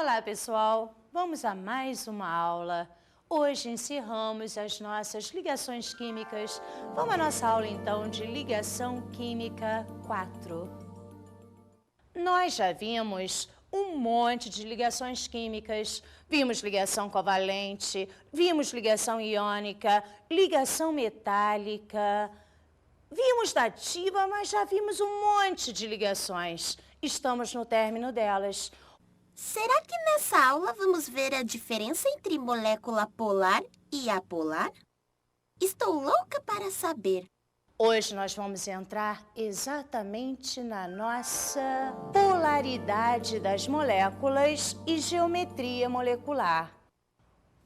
Olá, pessoal! Vamos a mais uma aula. Hoje encerramos as nossas ligações químicas. Vamos à nossa aula, então, de ligação química 4. Nós já vimos um monte de ligações químicas. Vimos ligação covalente, vimos ligação iônica, ligação metálica. Vimos dativa, mas já vimos um monte de ligações. Estamos no término delas. Será que nessa aula vamos ver a diferença entre molécula polar e apolar? Estou louca para saber. Hoje nós vamos entrar exatamente na nossa polaridade das moléculas e geometria molecular.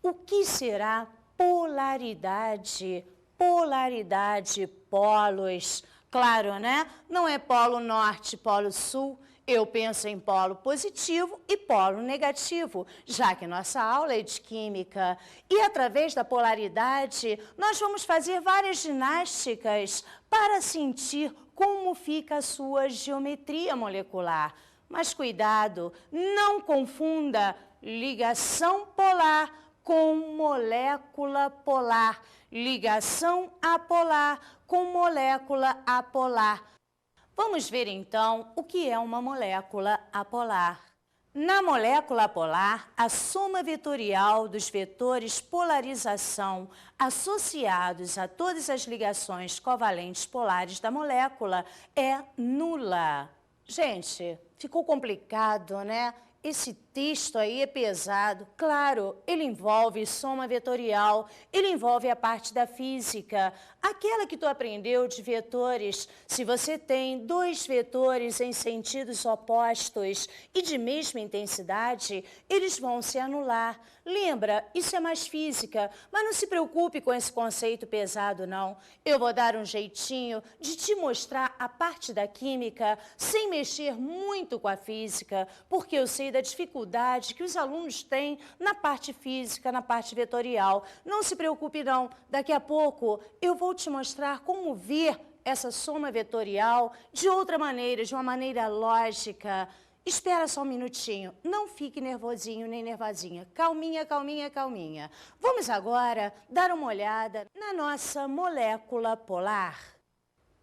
O que será polaridade? Polaridade, polos. Claro, né? Não é polo norte, polo sul. Eu penso em polo positivo e polo negativo, já que nossa aula é de química. E através da polaridade, nós vamos fazer várias ginásticas para sentir como fica a sua geometria molecular. Mas cuidado, não confunda ligação polar com molécula polar, ligação apolar com molécula apolar. Vamos ver, então, o que é uma molécula apolar. Na molécula apolar, a soma vetorial dos vetores polarização associados a todas as ligações covalentes polares da molécula é nula. Gente, ficou complicado, né? Esse texto aí é pesado. Claro, ele envolve soma vetorial, ele envolve a parte da física, aquela que tu aprendeu de vetores. Se você tem dois vetores em sentidos opostos e de mesma intensidade, eles vão se anular. Lembra, isso é mais física, mas não se preocupe com esse conceito pesado, não. Eu vou dar um jeitinho de te mostrar a parte da química sem mexer muito com a física, porque eu sei da dificuldade que os alunos têm na parte física, na parte vetorial. Não se preocupe, não. Daqui a pouco eu vou te mostrar como ver essa soma vetorial de outra maneira, de uma maneira lógica. Espera só um minutinho, não fique nervosinho nem nervosinha. Calminha, calminha, calminha. Vamos agora dar uma olhada na nossa molécula polar.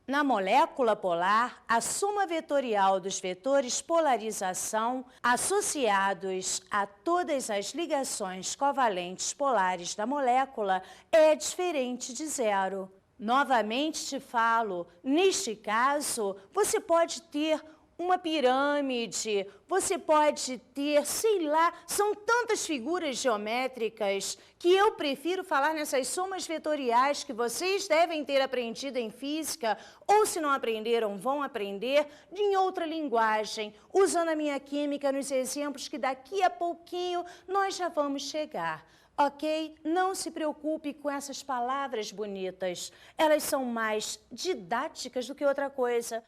Na molécula polar, a soma vetorial dos vetores polarização associados a todas as ligações covalentes polares da molécula é diferente de zero. Novamente te falo, neste caso, você pode ter uma pirâmide, você pode ter, sei lá, são tantas figuras geométricas que eu prefiro falar nessas somas vetoriais que vocês devem ter aprendido em física, ou se não aprenderam, vão aprender em outra linguagem, usando a minha química nos exemplos que daqui a pouquinho nós já vamos chegar. Ok? Não se preocupe com essas palavras bonitas, elas são mais didáticas do que outra coisa.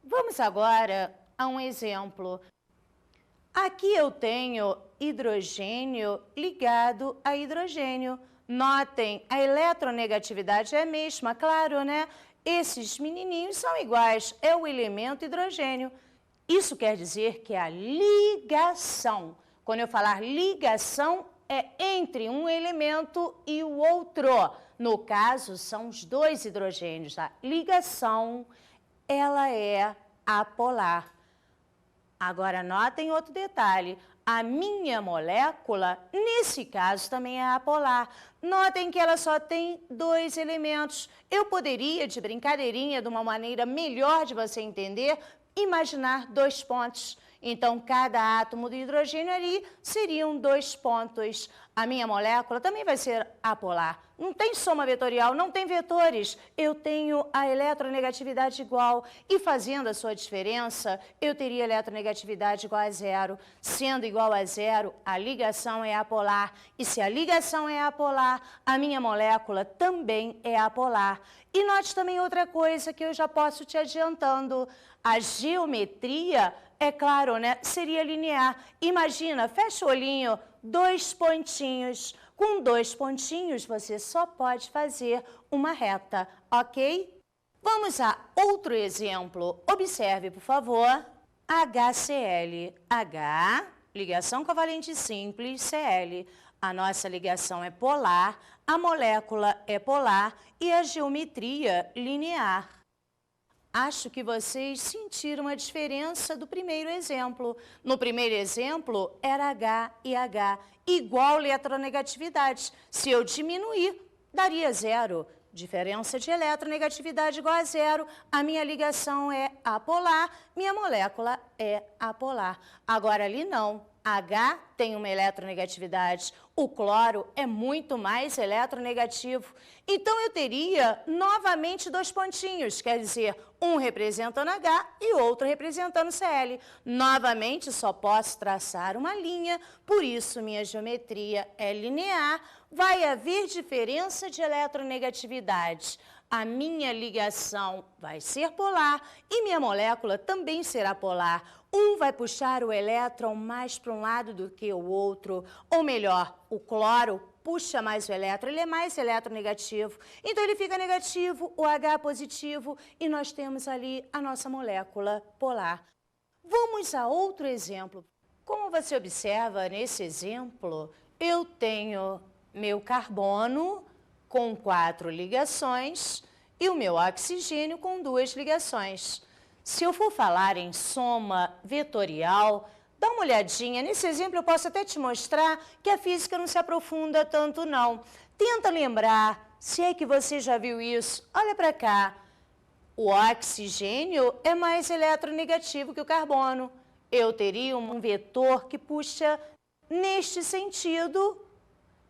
Vamos agora a um exemplo. Aqui eu tenho hidrogênio ligado a hidrogênio. Notem, a eletronegatividade é a mesma, claro, né? Esses menininhos são iguais, é o elemento hidrogênio. Isso quer dizer que a ligação, quando eu falar ligação, é entre um elemento e o outro. No caso, são os dois hidrogênios. A ligação, ela é apolar. Agora, notem outro detalhe. A minha molécula, nesse caso, também é apolar. Notem que ela só tem dois elementos. Eu poderia, de brincadeirinha, de uma maneira melhor de você entender, imaginar dois pontos. Então, cada átomo do hidrogênio ali seriam dois pontos. A minha molécula também vai ser apolar. Não tem soma vetorial, não tem vetores. Eu tenho a eletronegatividade igual. E fazendo a sua diferença, eu teria eletronegatividade igual a zero. Sendo igual a zero, a ligação é apolar. E se a ligação é apolar, a minha molécula também é apolar. E note também outra coisa que eu já posso te adiantando. A geometria, é claro, né, seria linear. Imagina, fecha o olhinho, dois pontinhos. Com dois pontinhos, você só pode fazer uma reta, ok? Vamos a outro exemplo. Observe, por favor. HCl. H, ligação covalente simples, Cl. A nossa ligação é polar, a molécula é polar e a geometria linear. Acho que vocês sentiram a diferença do primeiro exemplo. No primeiro exemplo, era H e H, igual eletronegatividade. Se eu diminuir, daria zero. Diferença de eletronegatividade igual a zero. A minha ligação é apolar, minha molécula é apolar. Agora ali não. H tem uma eletronegatividade, o cloro é muito mais eletronegativo. Então, eu teria novamente dois pontinhos, quer dizer, um representando H e outro representando Cl. Novamente, só posso traçar uma linha, por isso minha geometria é linear. Vai haver diferença de eletronegatividade. A minha ligação vai ser polar e minha molécula também será polar. Um vai puxar o elétron mais para um lado do que o outro, ou melhor, o cloro puxa mais o elétron, ele é mais eletronegativo, então ele fica negativo, o H positivo, e nós temos ali a nossa molécula polar. Vamos a outro exemplo. Como você observa nesse exemplo, eu tenho meu carbono com 4 ligações e o meu oxigênio com 2 ligações. Se eu for falar em soma vetorial, dá uma olhadinha. Nesse exemplo eu posso até te mostrar que a física não se aprofunda tanto não. Tenta lembrar, se é que você já viu isso, olha para cá. O oxigênio é mais eletronegativo que o carbono. Eu teria um vetor que puxa neste sentido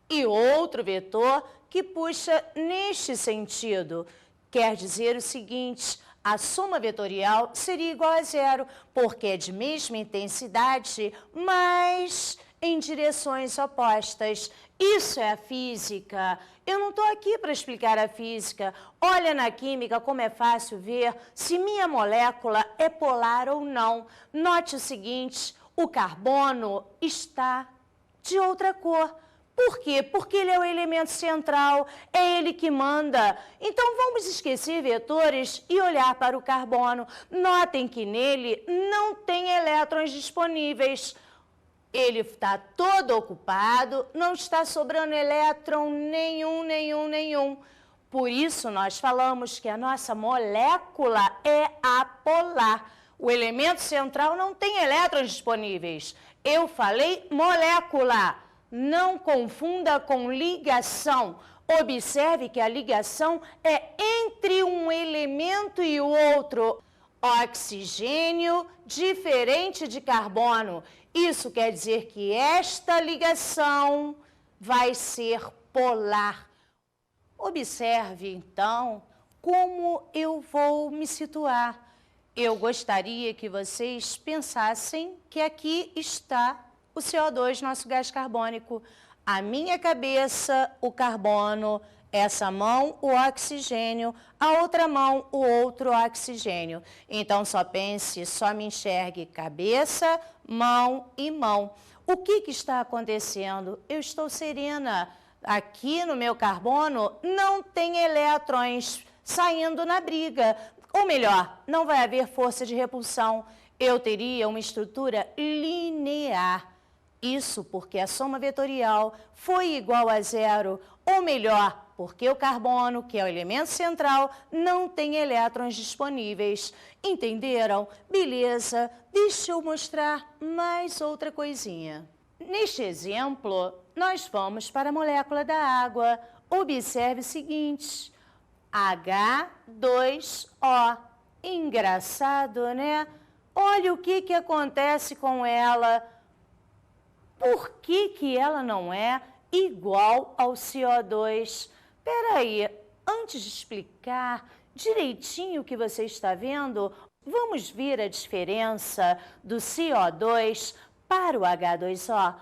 e outro vetor que puxa neste sentido. Quer dizer o seguinte, a soma vetorial seria igual a zero, porque é de mesma intensidade, mas em direções opostas. Isso é a física. Eu não estou aqui para explicar a física. Olha na química como é fácil ver se minha molécula é polar ou não. Note o seguinte, o carbono está de outra cor. Por quê? Porque ele é o elemento central, é ele que manda. Então, vamos esquecer vetores e olhar para o carbono. Notem que nele não tem elétrons disponíveis. Ele está todo ocupado, não está sobrando elétron nenhum. Por isso, nós falamos que a nossa molécula é apolar. O elemento central não tem elétrons disponíveis. Eu falei molécula. Não confunda com ligação. Observe que a ligação é entre um elemento e o outro. Oxigênio diferente de carbono. Isso quer dizer que esta ligação vai ser polar. Observe, então, como eu vou me situar. Eu gostaria que vocês pensassem que aqui está o CO2, nosso gás carbônico. A minha cabeça, o carbono, essa mão, o oxigênio, a outra mão, o outro oxigênio. Então, só pense, só me enxergue cabeça, mão e mão. O que está acontecendo? Eu estou serena. Aqui no meu carbono não tem elétrons saindo na briga. Ou melhor, não vai haver força de repulsão. Eu teria uma estrutura linear. Isso porque a soma vetorial foi igual a zero, ou melhor, porque o carbono, que é o elemento central, não tem elétrons disponíveis. Entenderam? Beleza, deixa eu mostrar mais outra coisinha. Neste exemplo, nós vamos para a molécula da água. Observe o seguinte, H2O. Engraçado, né? Olha o que acontece com ela. Por que ela não é igual ao CO2? Espera aí, antes de explicar direitinho o que você está vendo, vamos ver a diferença do CO2 para o H2O.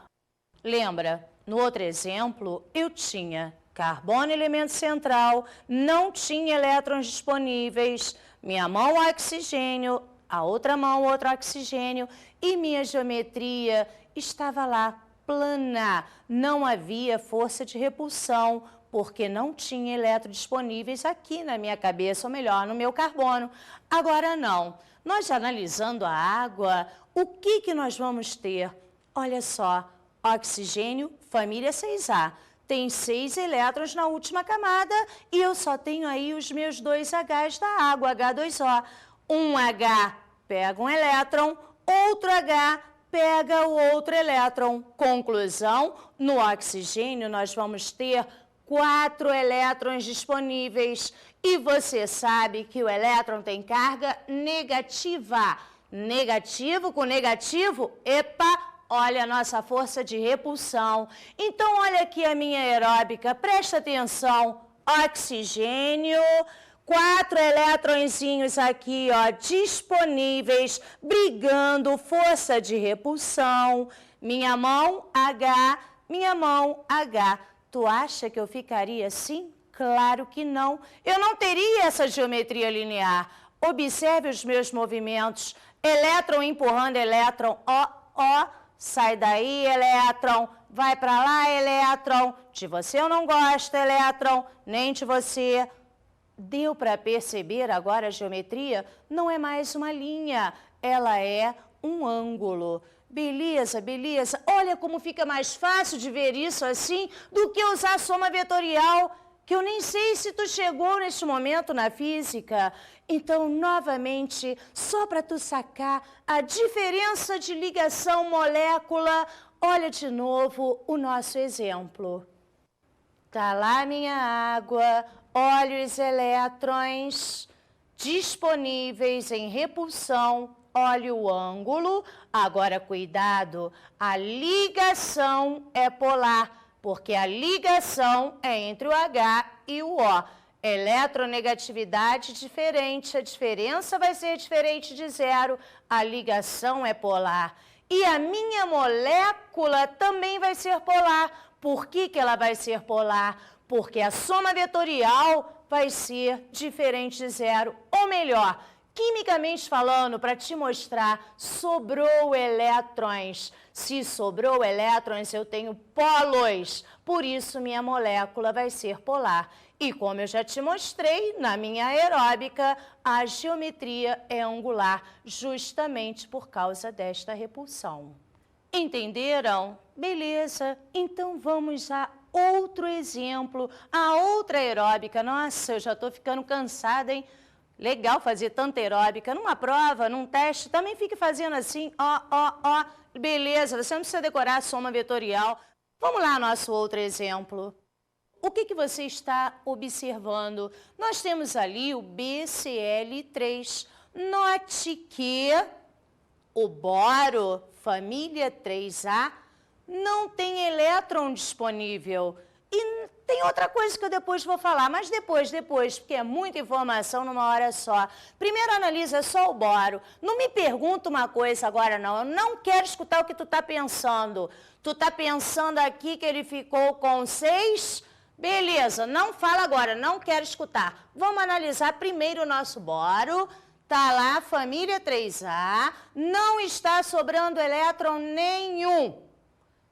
Lembra, no outro exemplo, eu tinha carbono, elemento central, não tinha elétrons disponíveis, minha mão oxigênio, a outra mão outro oxigênio e minha geometria estava lá, plana, não havia força de repulsão, porque não tinha elétrons disponíveis aqui na minha cabeça, ou melhor, no meu carbono. Agora não. Nós analisando a água, o que nós vamos ter? Olha só, oxigênio, família 6A. Tem 6 elétrons na última camada e eu só tenho aí os meus 2 Hs da água, H2O. Um H pega um elétron, outro H pega o outro elétron. Conclusão, no oxigênio nós vamos ter 4 elétrons disponíveis. E você sabe que o elétron tem carga negativa. Negativo com negativo, epa! Olha a nossa força de repulsão. Então, olha aqui a minha aeróbica, presta atenção. Oxigênio, 4 elétronzinhos aqui, ó, disponíveis, brigando, força de repulsão. Minha mão, H, minha mão, H. Tu acha que eu ficaria assim? Claro que não. Eu não teria essa geometria linear. Observe os meus movimentos. Elétron empurrando elétron, ó, ó. Sai daí, elétron, vai para lá, elétron, de você eu não gosto, elétron, nem de você. Deu para perceber agora a geometria? Não é mais uma linha, ela é um ângulo. Beleza, beleza. Olha como fica mais fácil de ver isso assim do que usar a soma vetorial, que eu nem sei se tu chegou neste momento na física. Então, novamente, só para tu sacar a diferença de ligação molécula, olha de novo o nosso exemplo. Tá lá minha água, olha os elétrons disponíveis em repulsão, olha o ângulo. Agora, cuidado, a ligação é polar, porque a ligação é entre o H e o O. Eletronegatividade diferente, a diferença vai ser diferente de zero, a ligação é polar. E a minha molécula também vai ser polar. Por que ela vai ser polar? Porque a soma vetorial vai ser diferente de zero, ou melhor, quimicamente falando, para te mostrar, sobrou elétrons. Se sobrou elétrons, eu tenho polos. Por isso, minha molécula vai ser polar. E como eu já te mostrei, na minha aeróbica, a geometria é angular, justamente por causa desta repulsão. Entenderam? Beleza. Então, vamos a outro exemplo, a outra aeróbica. Nossa, eu já estou ficando cansada, hein? Legal fazer tanta aeróbica. Numa prova, num teste, também fique fazendo assim, ó, ó, ó. Beleza, você não precisa decorar a soma vetorial. Vamos lá, nosso outro exemplo. O que você está observando? Nós temos ali o BCl3. Note que o boro, família 3A, não tem elétron disponível. E tem outra coisa que eu depois vou falar, mas depois, porque é muita informação numa hora só. Primeiro analisa só o boro. Não me pergunta uma coisa agora não, eu não quero escutar o que tu está pensando. Tu está pensando aqui que ele ficou com 6? Beleza, não fala agora, não quero escutar. Vamos analisar primeiro o nosso boro. Tá lá, família 3A, não está sobrando elétron nenhum.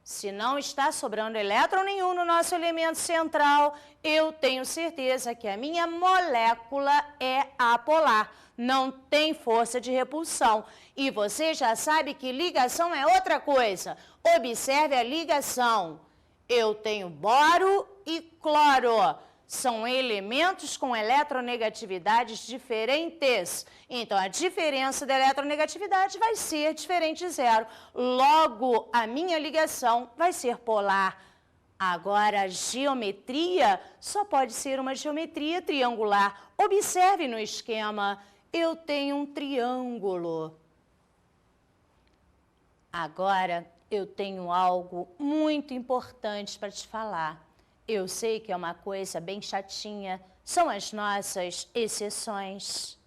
Se não está sobrando elétron nenhum no nosso elemento central, eu tenho certeza que a minha molécula é apolar. Não tem força de repulsão. E você já sabe que ligação é outra coisa. Observe a ligação. Eu tenho boro e cloro. São elementos com eletronegatividades diferentes. Então, a diferença da eletronegatividade vai ser diferente de zero. Logo, a minha ligação vai ser polar. Agora, a geometria só pode ser uma geometria triangular. Observe no esquema, eu tenho um triângulo. Agora, eu tenho algo muito importante para te falar. Eu sei que é uma coisa bem chatinha, são as nossas exceções.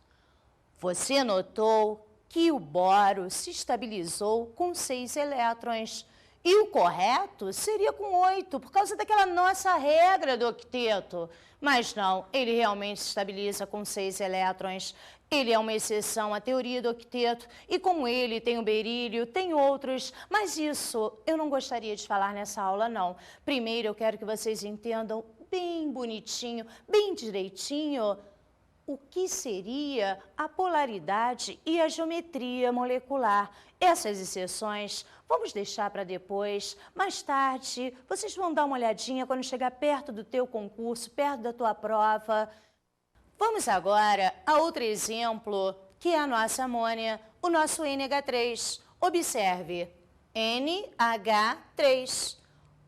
Você notou que o boro se estabilizou com 6 elétrons e o correto seria com 8, por causa daquela nossa regra do octeto. Mas não, ele realmente se estabiliza com 6 elétrons. Ele é uma exceção à teoria do octeto e como ele tem o berílio, tem outros, mas isso eu não gostaria de falar nessa aula não. Primeiro eu quero que vocês entendam bem bonitinho, bem direitinho, o que seria a polaridade e a geometria molecular. Essas exceções vamos deixar para depois, mais tarde. Vocês vão dar uma olhadinha quando chegar perto do teu concurso, perto da tua prova. Vamos agora a outro exemplo, que é a nossa amônia, o nosso NH3. Observe, NH3.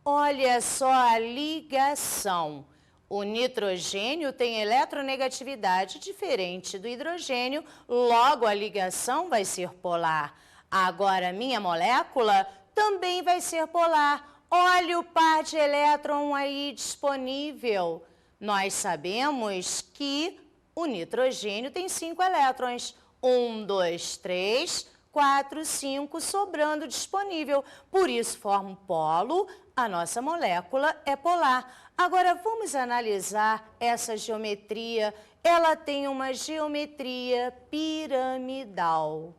Olha só a ligação. O nitrogênio tem eletronegatividade diferente do hidrogênio, logo a ligação vai ser polar. Agora, a minha molécula também vai ser polar. Olha o par de elétron aí disponível. Nós sabemos que o nitrogênio tem 5 elétrons. 1, 2, 3, 4, 5, sobrando disponível. Por isso, forma um polo, a nossa molécula é polar. Agora, vamos analisar essa geometria. Ela tem uma geometria piramidal.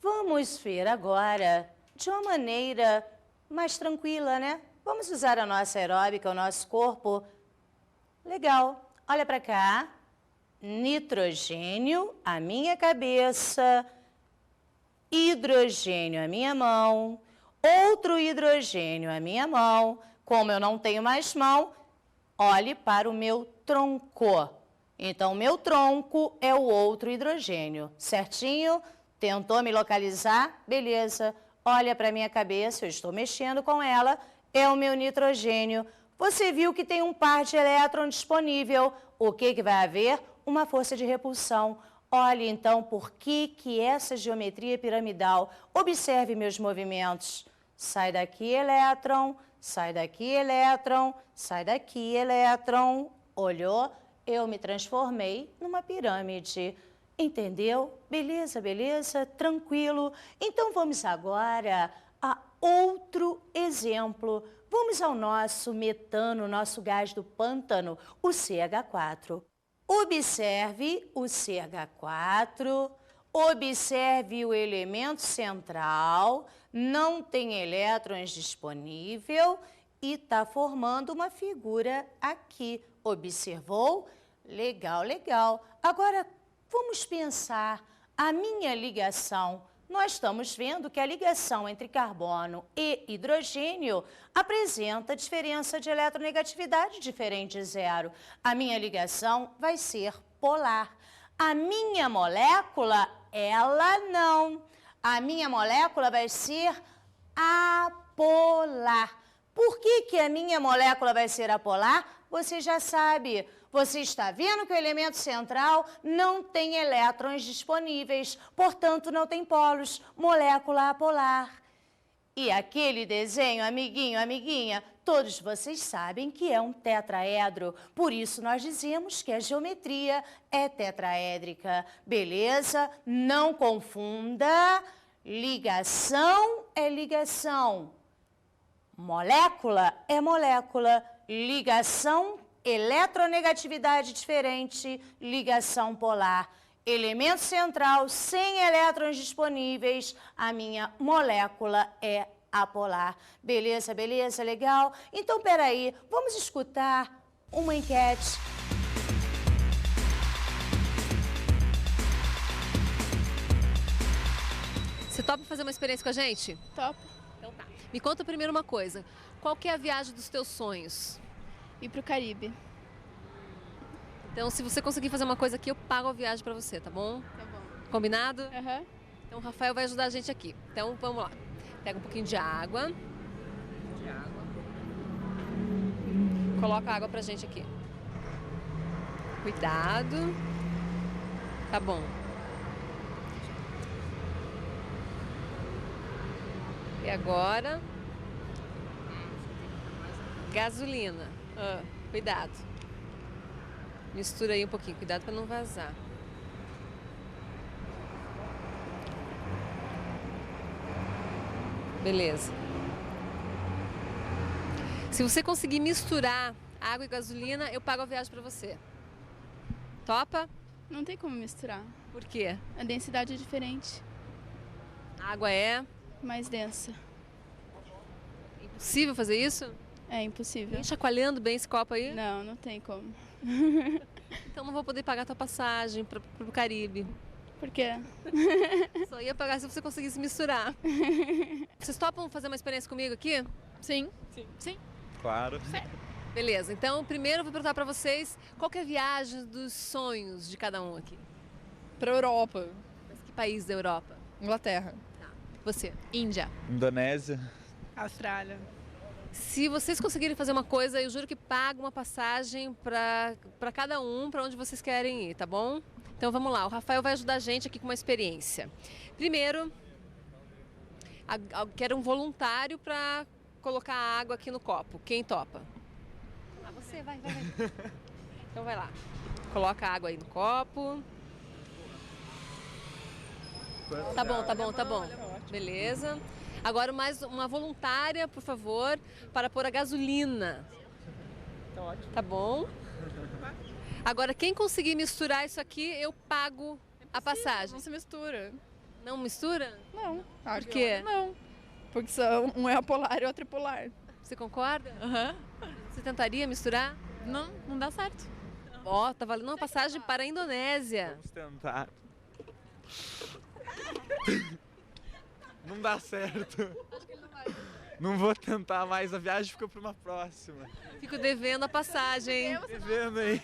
Vamos ver agora de uma maneira mais tranquila, né? Vamos usar a nossa aeróbica, o nosso corpo. Legal. Olha para cá. Nitrogênio, a minha cabeça. Hidrogênio, a minha mão. Outro hidrogênio, a minha mão. Como eu não tenho mais mão, olhe para o meu tronco. Então, o meu tronco é o outro hidrogênio, certinho? Tentou me localizar? Beleza. Olha para a minha cabeça, eu estou mexendo com ela, é o meu nitrogênio. Você viu que tem um par de elétrons disponível. O que vai haver? Uma força de repulsão. Olhe, então, por que essa geometria piramidal? Observe meus movimentos. Sai daqui, elétron, sai daqui, elétron, sai daqui, elétron. Olhou? Eu me transformei numa pirâmide. Entendeu? Beleza, beleza? Tranquilo. Então, vamos agora a outro exemplo. Vamos ao nosso metano, nosso gás do pântano, o CH4. Observe o CH4, observe o elemento central, não tem elétrons disponível e está formando uma figura aqui. Observou? Legal, legal. Agora, vamos pensar a minha ligação. Nós estamos vendo que a ligação entre carbono e hidrogênio apresenta diferença de eletronegatividade diferente de zero. A minha ligação vai ser polar. A minha molécula, ela não. A minha molécula vai ser apolar. Por que a minha molécula vai ser apolar? Você já sabe. Você está vendo que o elemento central não tem elétrons disponíveis, portanto, não tem polos, molécula apolar. E aquele desenho, amiguinho, amiguinha, todos vocês sabem que é um tetraedro. Por isso, nós dizemos que a geometria é tetraédrica. Beleza? Não confunda. Ligação é ligação. Molécula é molécula. Ligação, eletronegatividade diferente, ligação polar. Elemento central sem elétrons disponíveis, a minha molécula é apolar. Beleza, beleza, legal? Então, peraí, vamos escutar uma enquete. Você topa fazer uma experiência com a gente? Top. Então tá. Me conta primeiro uma coisa. Qual que é a viagem dos teus sonhos? Ir pro Caribe. Então, se você conseguir fazer uma coisa aqui, eu pago a viagem pra você, tá bom? Tá bom. Combinado? Aham. Então, o Rafael vai ajudar a gente aqui. Então, vamos lá. Pega um pouquinho de água. Coloca a água pra gente aqui. Cuidado. Tá bom. E agora? Gasolina. Cuidado. Mistura aí um pouquinho. Cuidado para não vazar. Beleza. Se você conseguir misturar água e gasolina, eu pago a viagem para você. Topa? Não tem como misturar. Por quê? A densidade é diferente, A água é mais densa. impossível fazer isso? É impossível. Vem chacoalhando bem esse copo aí. Não, não tem como. Então não vou poder pagar tua passagem pro Caribe. Por quê? Só ia pagar se você conseguisse misturar. Vocês topam fazer uma experiência comigo aqui? Sim. Sim. Claro. Beleza, então primeiro eu vou perguntar pra vocês qual que é a viagem dos sonhos de cada um aqui. Pra Europa. Mas que país da Europa? Inglaterra. Você? Índia. Indonésia. Austrália. Se vocês conseguirem fazer uma coisa, eu juro que pago uma passagem pra cada um, pra onde vocês querem ir, tá bom? Então vamos lá, o Rafael vai ajudar a gente aqui com uma experiência. Primeiro, quero um voluntário pra colocar a água aqui no copo. Quem topa? Ah, você, vai. Então vai lá. Coloca a água aí no copo. Tá bom. Beleza. Agora mais uma voluntária, por favor, para pôr a gasolina. Tá ótimo. Tá bom? Agora, quem conseguir misturar isso aqui, eu pago a passagem. Não se mistura. Não mistura? Não. Por quê? Não. Porque um é apolar e outro é polar. Você concorda? Aham. Você tentaria misturar? Não dá certo. Ó, tá valendo uma passagem para a Indonésia. Vamos tentar. Não dá certo. Não vou tentar mais, a viagem fica para uma próxima. Fico devendo a passagem. Vivendo aí.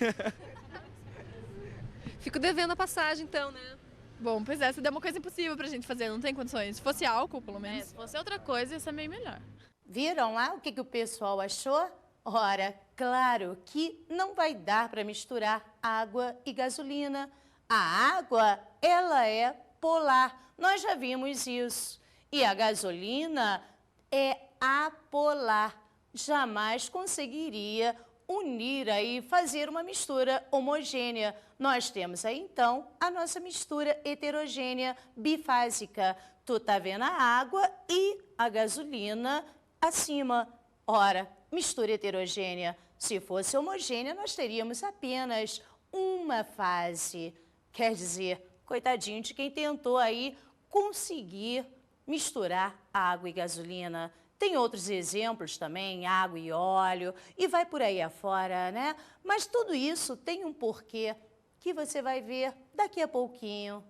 Fico devendo a passagem, então, né? Bom, pois é, se der uma coisa impossível pra gente fazer, não tem condições. Se fosse álcool, pelo menos. Se fosse outra coisa, ia ser meio melhor. Viram lá o que o pessoal achou? Ora, claro que não vai dar para misturar água e gasolina. A água, ela é polar. Nós já vimos isso. E a gasolina é apolar. Jamais conseguiria unir aí, fazer uma mistura homogênea. Nós temos aí, então, a nossa mistura heterogênea bifásica. Tu tá vendo a água e a gasolina acima. Ora, mistura heterogênea. Se fosse homogênea, nós teríamos apenas uma fase. Quer dizer, coitadinho de quem tentou aí conseguir misturar água e gasolina. Tem outros exemplos também, água e óleo, e vai por aí afora, né? Mas tudo isso tem um porquê que você vai ver daqui a pouquinho.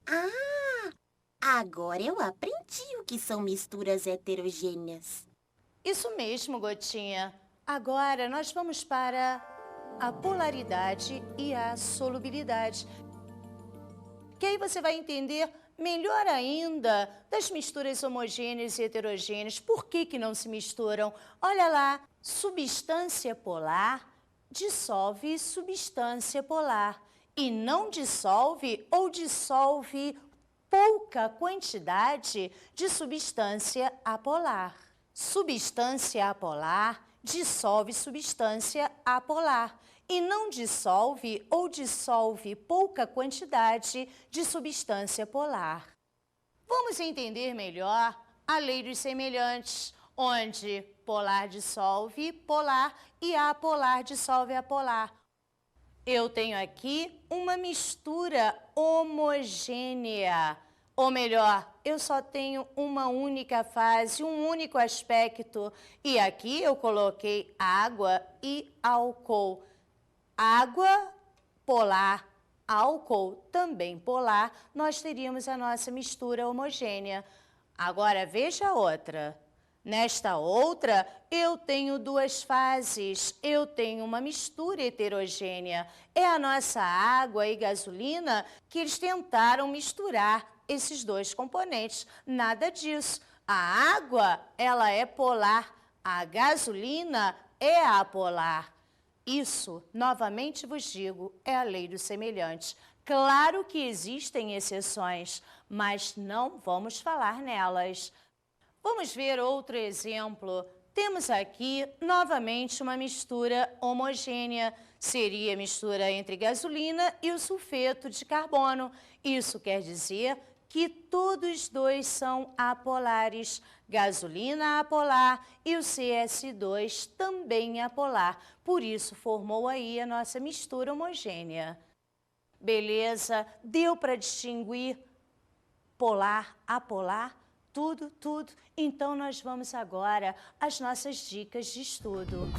Ah, agora eu aprendi o que são misturas heterogêneas. Isso mesmo, Gotinha. Agora nós vamos para a polaridade e a solubilidade. Que aí você vai entender melhor ainda das misturas homogêneas e heterogêneas. Por que não se misturam? Olha lá, substância polar dissolve substância polar e não dissolve ou dissolve pouca quantidade de substância apolar. Substância apolar dissolve substância apolar e não dissolve ou dissolve pouca quantidade de substância polar. Vamos entender melhor a lei dos semelhantes, onde polar dissolve polar e apolar dissolve apolar. Eu tenho aqui uma mistura homogênea, ou melhor, eu só tenho uma única fase, um único aspecto, e aqui eu coloquei água e álcool. Água polar, álcool também polar, nós teríamos a nossa mistura homogênea. Agora veja a outra. Nesta outra, eu tenho duas fases, eu tenho uma mistura heterogênea. É a nossa água e gasolina que eles tentaram misturar esses dois componentes. Nada disso. A água, ela é polar, a gasolina é apolar. Isso, novamente vos digo, é a lei dos semelhantes. Claro que existem exceções, mas não vamos falar nelas. Vamos ver outro exemplo. Temos aqui, novamente, uma mistura homogênea. Seria a mistura entre gasolina e o sulfeto de carbono. Isso quer dizer que todos dois são apolares. Gasolina apolar e o CS2 também apolar. Por isso, formou aí a nossa mistura homogênea. Beleza? Deu para distinguir polar, apolar? Tudo. Então, nós vamos agora às nossas dicas de estudo.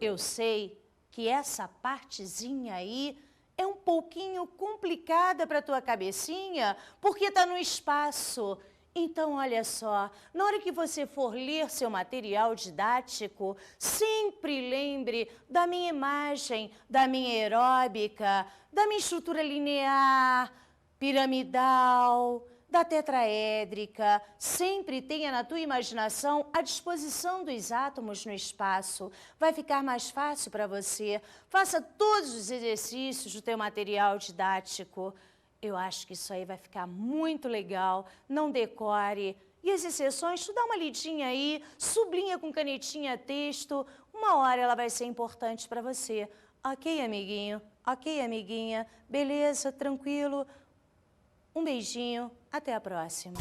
Eu sei que essa partezinha aí é um pouquinho complicada para tua cabecinha, porque está no espaço. Então, olha só, na hora que você for ler seu material didático, sempre lembre da minha imagem, da minha aeróbica, da minha estrutura linear, piramidal, da tetraédrica. Sempre tenha na tua imaginação a disposição dos átomos no espaço. Vai ficar mais fácil para você. Faça todos os exercícios do teu material didático. Eu acho que isso aí vai ficar muito legal. Não decore. E as exceções, tu dá uma lidinha aí, sublinha com canetinha texto. Uma hora ela vai ser importante para você. Ok, amiguinho? Ok, amiguinha? Beleza, tranquilo? Um beijinho, até a próxima.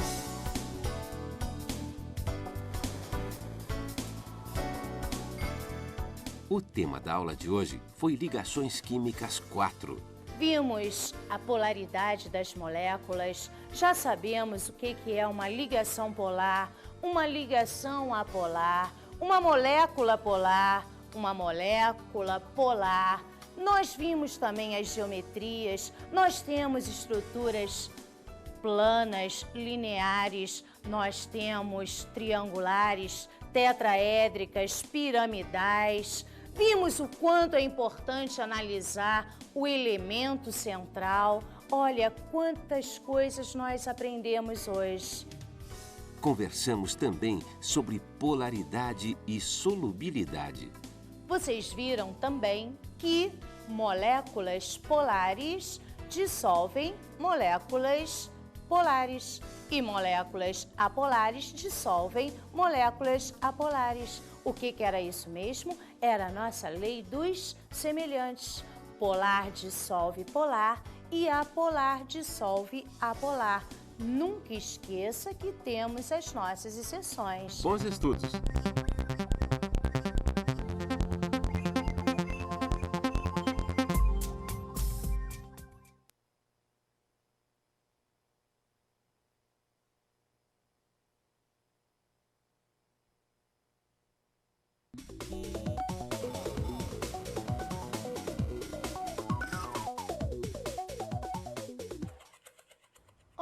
O tema da aula de hoje foi Ligações Químicas 4. Vimos a polaridade das moléculas, já sabemos o que é uma ligação polar, uma ligação apolar, uma molécula polar, uma molécula polar. Nós vimos também as geometrias, nós temos estruturas planas, lineares, nós temos triangulares, tetraédricas, piramidais. Vimos o quanto é importante analisar o elemento central. Olha quantas coisas nós aprendemos hoje. Conversamos também sobre polaridade e solubilidade. Vocês viram também que moléculas polares dissolvem moléculas polares e moléculas apolares dissolvem moléculas apolares. O que era isso mesmo? Era a nossa lei dos semelhantes. Polar dissolve polar e apolar dissolve apolar. Nunca esqueça que temos as nossas exceções. Bons estudos!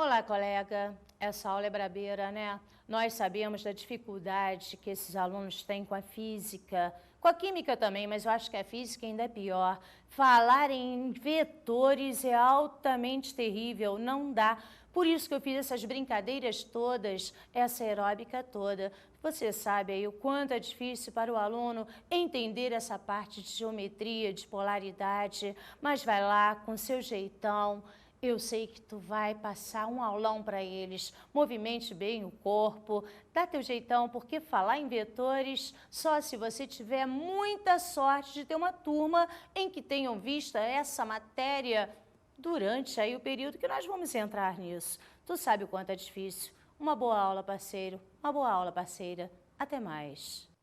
Olá, colega. Essa aula é brabeira, né? Nós sabemos da dificuldade que esses alunos têm com a física, com a química também, mas eu acho que a física ainda é pior. Falar em vetores é altamente terrível, não dá. Por isso que eu fiz essas brincadeiras todas, essa aeróbica toda. Você sabe aí o quanto é difícil para o aluno entender essa parte de geometria, de polaridade, mas vai lá com seu jeitão. Eu sei que tu vai passar um aulão para eles. Movimente bem o corpo, dá teu jeitão, porque falar em vetores só se você tiver muita sorte de ter uma turma em que tenham visto essa matéria durante aí o período que nós vamos entrar nisso. Tu sabe o quanto é difícil. Uma boa aula, parceiro. Uma boa aula, parceira. Até mais.